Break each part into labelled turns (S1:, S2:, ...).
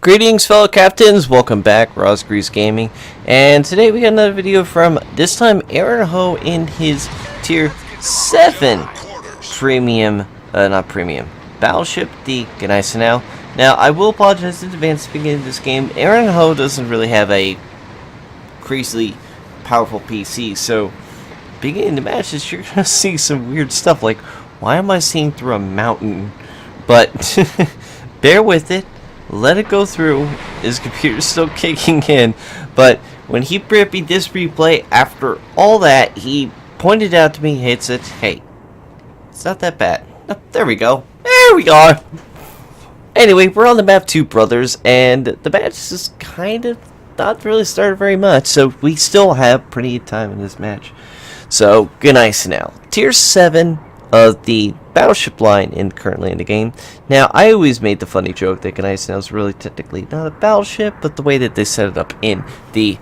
S1: Greetings, fellow captains. Welcome back, Grease Gaming. And today we got another video from, this time, Aaron Ho in his Tier 7 Premium, not Premium, Battleship, the Gneisenau. Now, I will apologize in advance at the beginning of this game. Aaron Ho doesn't really have a crazily powerful PC, so beginning the matches, you're going to see some weird stuff, like, why am I seeing through a mountain? But, bear with it. Let it go through. His computer's still kicking in, but when he prepped this replay, after all that, he pointed out to me, hey, hey, it's not that bad. Oh, there we go. There we are. Anyway, we're on the map Two Brothers, and the match is kind of not really started very much, so we still have plenty of time in this match. So, Gneisenau, Tier 7 of the Battleship line currently in the game. Now, I always made the funny joke that Gneisenau is really technically not a battleship, but the way that they set it up in the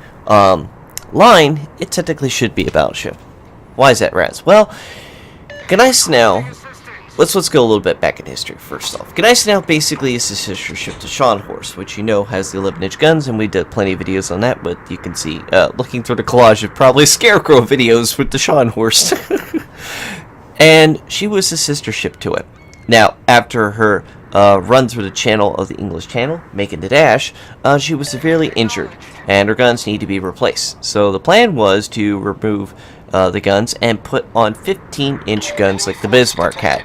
S1: line, it technically should be a battleship. Why is that, Raz? Well, Gneisenau, let's go a little bit back in history first off. Gneisenau basically is the sister ship to Scharnhorst, which you know has the 11-inch guns, and we did plenty of videos on that, but you can see, looking through the collage of probably Scarecrow videos with the Scharnhorst. And she was the sister ship to it. Now, after her run through the channel of the English Channel, making the dash, she was severely injured, and her guns need to be replaced. So the plan was to remove the guns and put on 15-inch guns like the Bismarck had,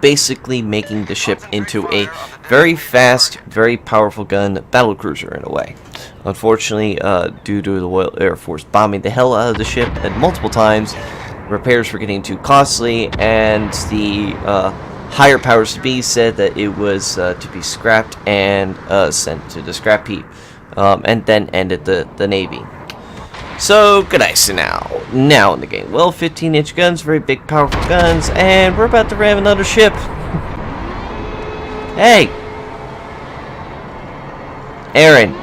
S1: basically making the ship into a very fast, very powerful gun battlecruiser in a way. Unfortunately, due to the Royal Air Force bombing the hell out of the ship at multiple times, repairs were getting too costly, and the higher powers to be said that it was to be scrapped and sent to the scrap heap, and then ended the Navy. So, Gneisenau, now in the game. Well, 15-inch guns, very big, powerful guns, and we're about to ram another ship. Hey! Aaron,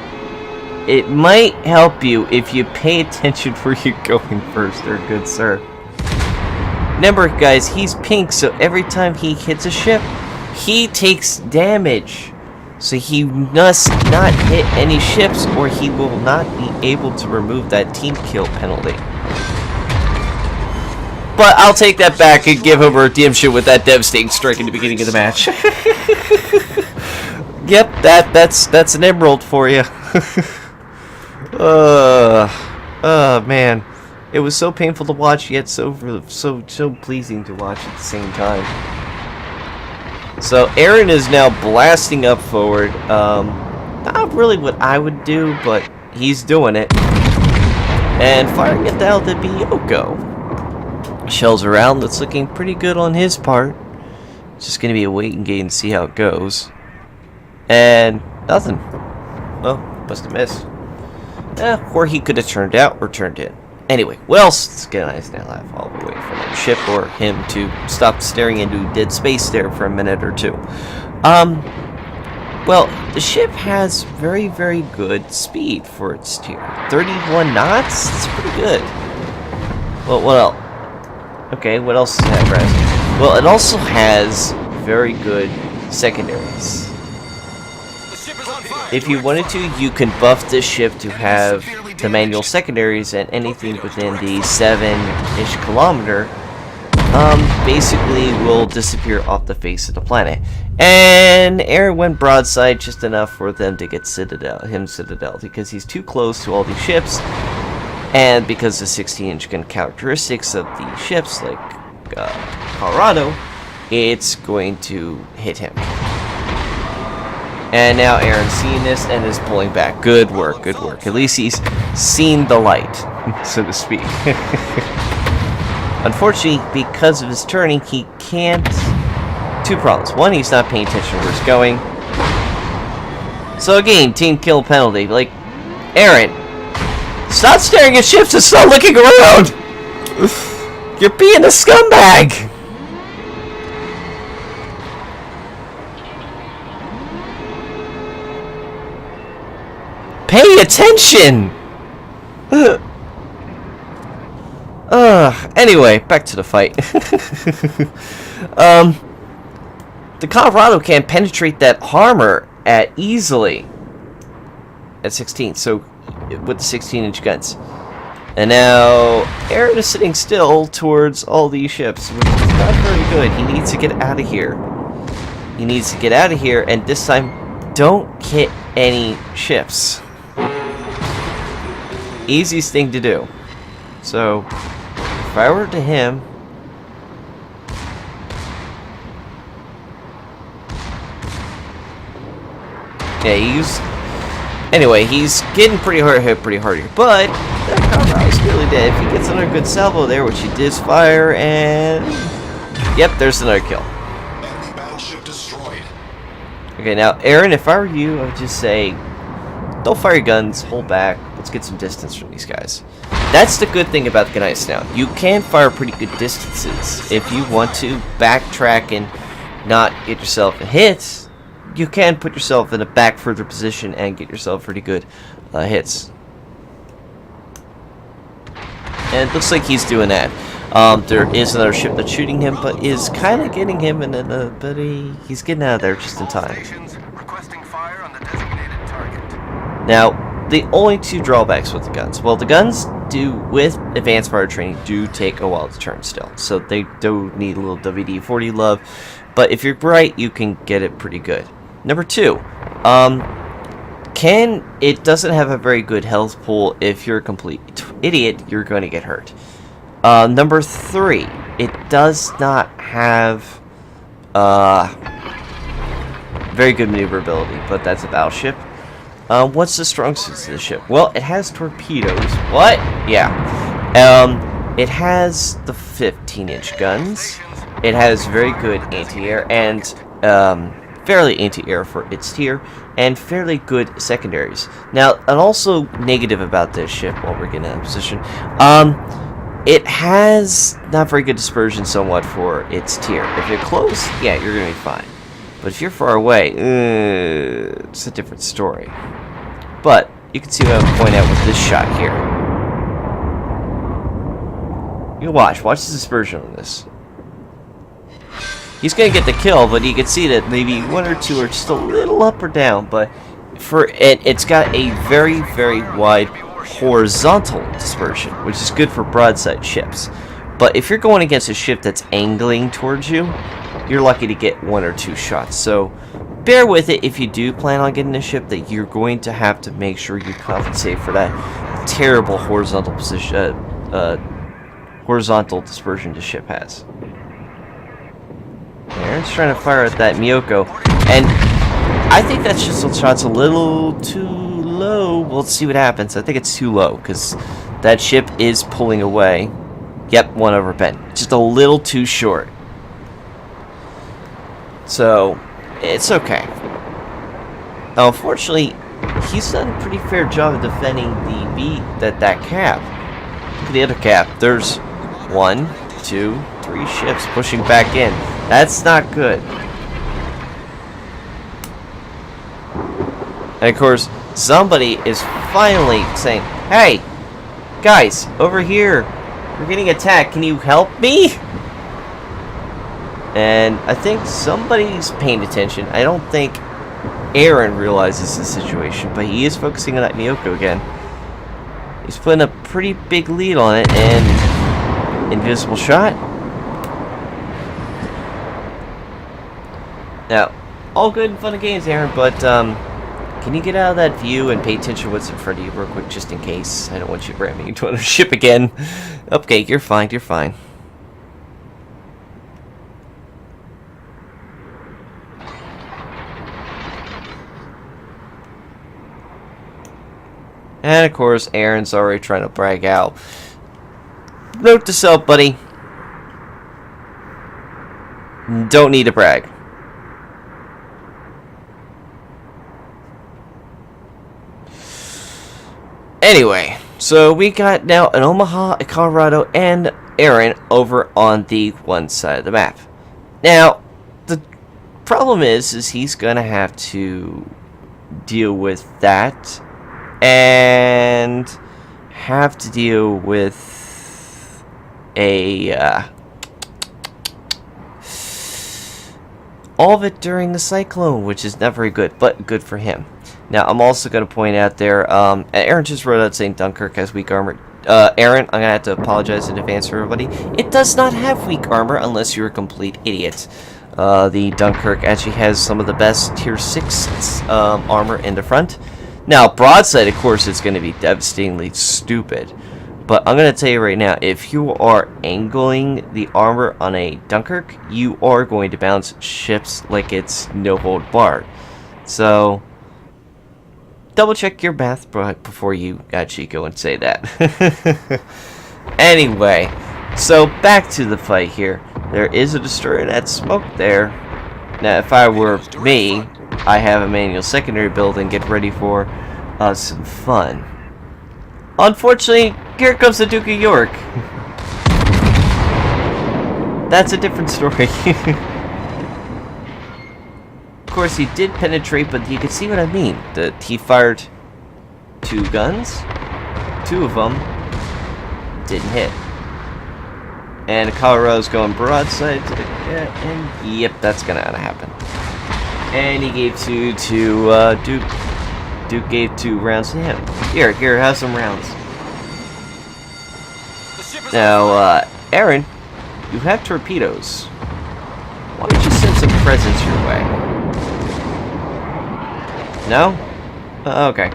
S1: it might help you if you pay attention where you're going first there, good sir. Remember, guys, he's pink, so every time he hits a ship, he takes damage. So he must not hit any ships, or he will not be able to remove that team kill penalty. But I'll take that back and give him a redemption with that devastating strike in the beginning of the match. Yep, that's an emerald for you. Oh man. It was so painful to watch, yet so pleasing to watch at the same time. So Aaron is now blasting up forward. Not really what I would do, but he's doing it. And firing it down to Bioko. Shells around, that's looking pretty good on his part. It's just going to be a waiting game and see how it goes. And nothing. Well, must have missed. Or he could have turned out or turned in. Anyway, what else? Let's get a nice now laugh all the way from the ship, or him to stop staring into dead space there for a minute or two. Well, the ship has very, very good speed for its tier. 31 knots? That's pretty good. Well, what else? Okay, what else does it have, Raz? Well, it also has very good secondaries. If you wanted to, you can buff this ship to have the manual secondaries, and anything within the 7-ish kilometer basically will disappear off the face of the planet. And Aaron went broadside just enough for them to get Citadel, because he's too close to all these ships, and because the 16-inch gun characteristics of the ships, like Colorado, it's going to hit him. And now Aaron's seeing this and is pulling back. Good work, good work. At least he's seen the light, so to speak. Unfortunately, because of his turning, he can't... Two problems. One, he's not paying attention to where he's going. So again, team kill penalty. Like, Aaron, stop staring at ships and start looking around! You're being a scumbag! Pay attention! Anyway, back to the fight. The Colorado can't penetrate that armor, at easily at 16. So with the 16-inch guns. And now Aaron is sitting still towards all these ships, which is not very good. He needs to get out of here. He needs to get out of here, and this time, don't hit any ships. Easiest thing to do. So, if I were to him... Yeah, anyway, he's getting pretty hard hit pretty hard here, but that combat is really dead. If he gets another good salvo there, which he does fire, and yep, there's another kill.
S2: Enemy battleship destroyed.
S1: Okay, now Aaron, if I were you, I would just say, don't fire your guns, hold back, let's get some distance from these guys. That's the good thing about the Ganites now. You can fire pretty good distances if you want to backtrack and not get yourself a hit. You can put yourself in a back further position and get yourself pretty good hits. And it looks like he's doing that. There is another ship that's shooting him, but is kind of getting him in a... But he's getting out of there just in time. Now, the only two drawbacks with the guns. Well, the guns with advanced fire training, do take a while to turn still. So they do need a little WD-40 love. But if you're bright, you can get it pretty good. Number two, it doesn't have a very good health pool. If you're a complete idiot, you're going to get hurt. Number three, it does not have very good maneuverability, but that's a battleship. What's the strong suits of the ship? Well, it has torpedoes. What? Yeah. It has the 15-inch guns. It has very good anti-air and fairly anti-air for its tier, and fairly good secondaries. Now, and also negative about this ship while we're getting out of position, it has not very good dispersion somewhat for its tier. If you're close, yeah, you're going to be fine. But if you're far away, it's a different story. But you can see what I'm pointing out with this shot here. You watch the dispersion on this. He's going to get the kill, but you can see that maybe one or two are just a little up or down. But for it's got a very, very wide horizontal dispersion, which is good for broadside ships. But if you're going against a ship that's angling towards you, you're lucky to get one or two shots. So bear with it if you do plan on getting a ship, that you're going to have to make sure you compensate for that terrible horizontal position, horizontal dispersion the ship has. Aaron's trying to fire at that Miyoko, and I think that shot's a little too low. We'll see what happens. I think it's too low because that ship is pulling away. Yep, one over bend. Just a little too short. So it's okay. Unfortunately, he's done a pretty fair job of defending that cap. Look at the other cap. There's 1, 2, 3 ships pushing back in. That's not good. And of course, somebody is finally saying, "Hey, guys, over here, we're getting attacked. Can you help me?" And I think somebody's paying attention. I don't think Aaron realizes the situation, but he is focusing on that Miyoko again. He's putting a pretty big lead on it, and invisible shot. Now, all good and fun and games, Aaron, but can you get out of that view and pay attention to what's in front of you real quick, just in case? I don't want you to ram me into another ship again. Okay, you're fine, you're fine. And of course, Aaron's already trying to brag out. Note to self, buddy. Don't need to brag. Anyway, so we got now an Omaha, a Colorado, and Aaron over on the one side of the map. Now, the problem is he's gonna have to deal with that, and have to deal with a all of it during the cyclone, which is not very good, but good for him. Now, I'm also going to point out there, Aaron just wrote out saying Dunkirk has weak armor. Aaron, I'm going to have to apologize in advance for everybody. It does not have weak armor unless you're a complete idiot. The Dunkirk actually has some of the best tier 6 armor in the front. Now, broadside, of course, is going to be devastatingly stupid. But I'm going to tell you right now, if you are angling the armor on a Dunkirk, you are going to bounce ships like it's no hold barred. So, double check your math before you actually go and say that. Anyway, so back to the fight here. There is a destroyer that smoked there. Now, if I were me, I have a manual secondary build and get ready for some fun. Unfortunately, here comes the Duke of York. That's a different story. Of course, he did penetrate, but you can see what I mean. He fired 2 guns. 2 of them didn't hit. And Colorado's going broadside to the... and yep, that's gonna happen. And he gave 2 to Duke. Duke gave 2 rounds to him. Here, have some rounds. Now, Aaron, you have torpedoes. Why don't you send some presents your way? No? Okay.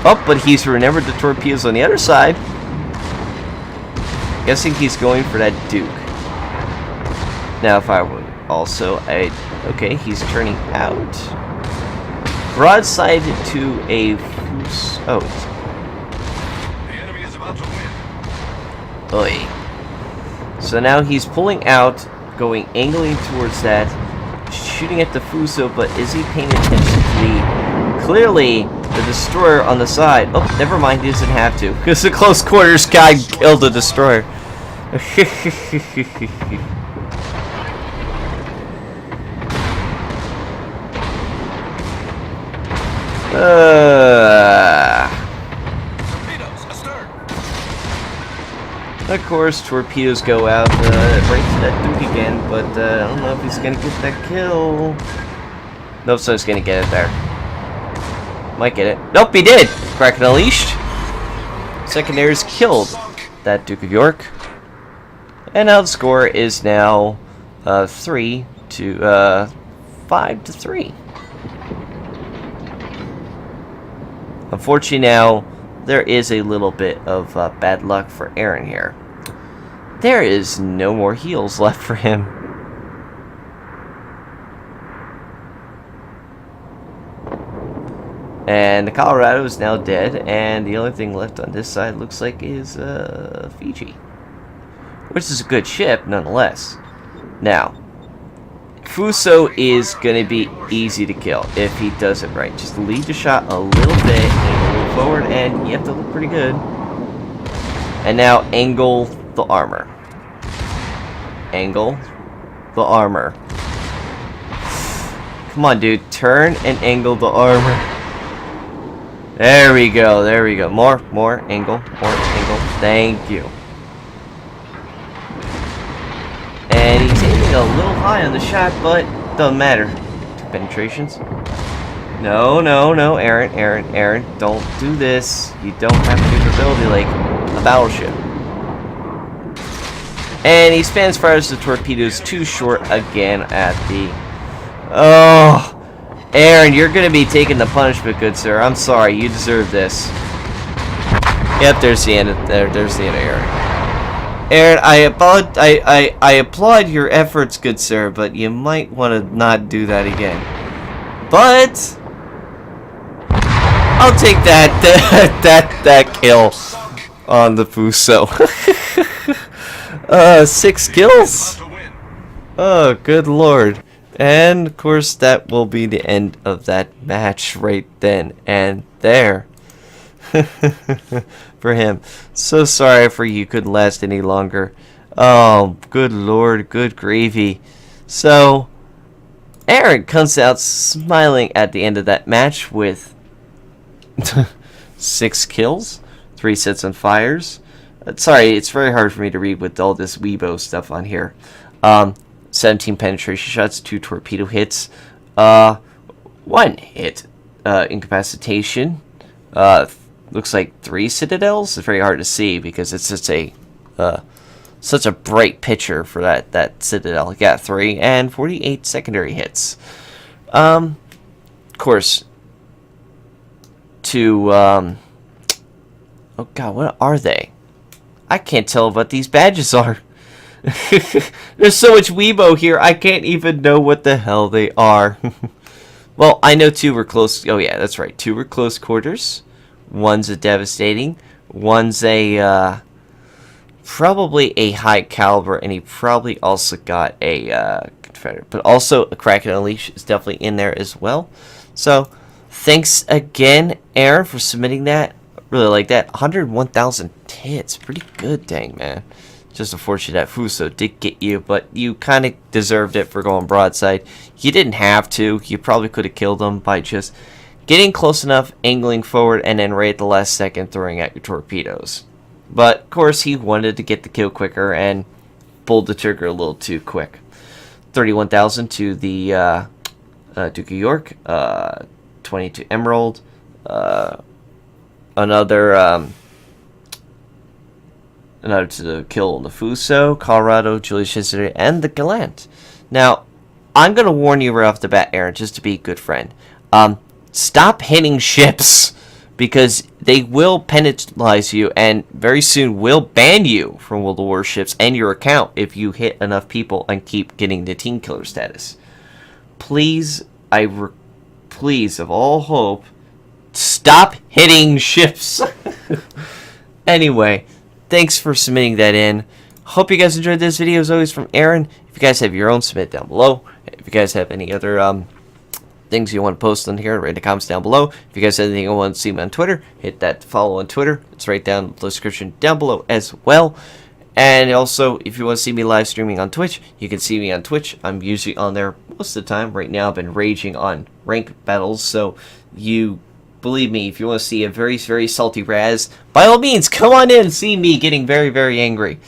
S1: Oh, but he's remembered the torpedoes on the other side. Guessing he's going for that Duke. Now, if I would also, okay, he's turning out. Broadside to a... oh.
S2: The enemy is about to win.
S1: Oy. So now he's pulling out, going angling towards that, shooting at the Fuso, but is he paying attention to the... Clearly, the destroyer on the side. Oh, never mind, he doesn't have to, because the close quarters guy killed the destroyer. Of course, torpedoes go out right to that Duke again, but I don't know if he's gonna get that kill. Nope, so he's gonna get it there. Might get it. Nope, he did! Kraken Unleashed. Secondaries killed that Duke of York. And now the score is now 5 to 3. Unfortunately now, there is a little bit of bad luck for Aaron here. There is no more heals left for him. And the Colorado is now dead, and the only thing left on this side looks like is Fiji. Which is a good ship, nonetheless. Now, Fuso is going to be easy to kill if he does it right. Just lead the shot a little bit, aim a little forward, and you have to look pretty good. And now angle the armor. Angle the armor. Come on, dude. Turn and angle the armor. There we go. There we go. More angle. More angle. Thank you. And he's aiming a little high on the shot, but doesn't matter. 2 penetrations. No, Aaron, don't do this. You don't have capability like a battleship. And he spans fires the torpedoes too short again at the... Oh, Aaron, you're going to be taking the punishment, good sir. I'm sorry, you deserve this. Yep, there's the end of Aaron. Aaron, I applaud your efforts, good sir, but you might want to not do that again. But I'll take that kill on the Fuso. 6 kills. Oh, good lord. And of course that will be the end of that match right then and there. For him. So sorry for you couldn't last any longer. Oh, good lord, good gravy. So, Aaron comes out smiling at the end of that match with 6 kills, 3 sets on fires. Sorry, it's very hard for me to read with all this Weibo stuff on here. 17 penetration shots, 2 torpedo hits, 1 hit, incapacitation. Looks like 3 citadels. It's very hard to see because it's just a such a bright picture for that citadel. Yeah, 3 and 48 secondary hits. Of course, to oh god, what are they? I can't tell what these badges are. There's so much Weibo here, I can't even know what the hell they are. Well, I know 2 were close. Oh yeah, that's right. 2 were close quarters. One's a devastating. One's a probably a high caliber, and he probably also got a Confederate. But also a Kraken Unleash is definitely in there as well. So thanks again, Aaron, for submitting that. Really like that. 101,000 hits. Pretty good, dang, man. Just unfortunate that Fuso did get you, but you kind of deserved it for going broadside. You didn't have to. You probably could have killed him by just getting close enough, angling forward, and then right at the last second throwing out your torpedoes. But, of course, he wanted to get the kill quicker and pulled the trigger a little too quick. 31,000 to the Duke of York. 22 Emerald. Another to the kill the Fuso, Colorado, Julius Caesar, and the Gallant. Now, I'm going to warn you right off the bat, Aaron, just to be a good friend. Stop hitting ships, because they will penalize you and very soon will ban you from World of Warships and your account if you hit enough people and keep getting the team killer status. Please, please, of all hope, stop hitting ships. Anyway, thanks for submitting that in. Hope you guys enjoyed this video. As always, from Aaron. If you guys have your own, submit down below. If you guys have any other things you want to post on here, write in the comments down below. If you guys have anything you want to see me on Twitter, hit that follow on Twitter. It's right down in the description down below as well. And also, if you want to see me live streaming on Twitch, you can see me on Twitch. I'm usually on there most of the time. Right now, I've been raging on rank battles, so you believe me, if you want to see a very, very salty Raz, by all means, come on in and see me getting very, very angry.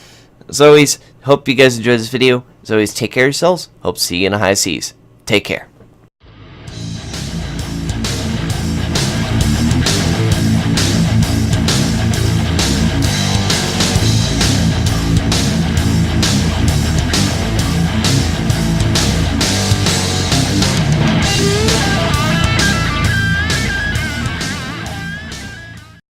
S1: As always, hope you guys enjoyed this video. As always, take care of yourselves. Hope to see you in the high seas. Take care.